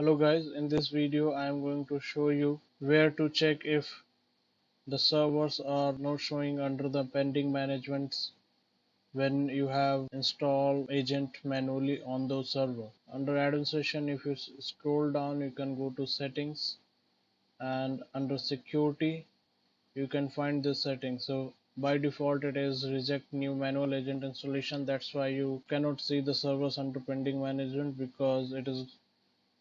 Hello guys, in this video I am going to show you where to check if the servers are not showing under the pending managements when you have installed agent manually on those server. Under administration, if you scroll down, you can go to settings, and under security you can find this setting. So by default it is reject new manual agent installation. That's why you cannot see the servers under pending management, because it is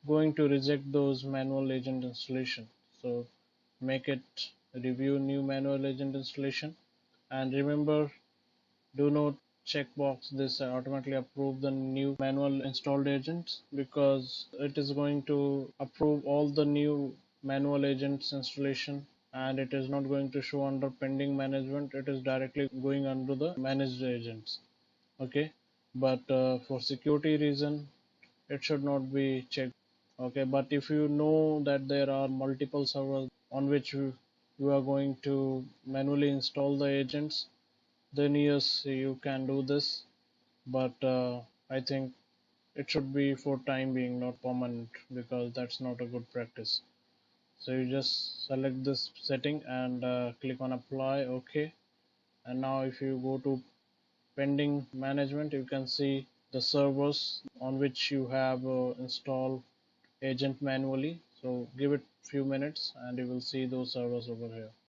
going to reject those manual agent installation. So make it review new manual agent installation, and remember, do not checkbox this automatically approve the new manual installed agents, because it is going to approve all the new manual agents installation, and it is not going to show under pending management. It is directly going under the managed agents. Okay, but for security reason it should not be checked. Okay, but if you know that there are multiple servers on which you are going to manually install the agents, then yes, you can do this. But I think it should be for time being, not permanent, because that's not a good practice. So you just select this setting and click on apply. Okay, and now if you go to pending management, you can see the servers on which you have installed agent manually. So give it few minutes and you will see those servers over here.